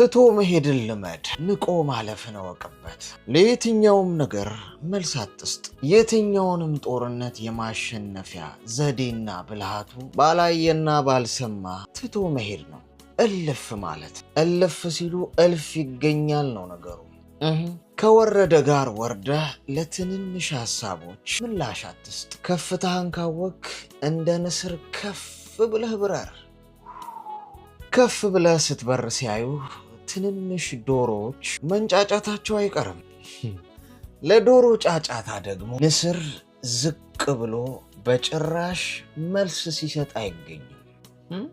ትቶ መሄድን ልመድ፣ ንቆ ማለፍን እወቅበት። ለየትኛውም ነገር መልስ አትስጥ። የትኛውንም ጦርነት የማሸነፊያ ዘዴና ብልሃቱ ባላየና ባልሰማ ትቶ መሄድ ነው። እልፍ ማለት። እልፍ ሲሉ እልፍ ይገኛል ነው ነገሩ። ከወረደ ጋር ወርደህ ለትንንሽ ሐሳቦች ምላሽ አትስጥ። ከፍታህን ካወክ እንደ ንስር ከፍ ብለህ ብረር። ከፍ ብለህ ስትበር ሲያዩ ትንንሽ ዶሮዎች መንጫጫታቸው አይቀርም። ለዶሮ ጫጫታ ደግሞ ንስር ዝቅ ብሎ በጭራሽ መልስ ሲሰጥ አይገኝም።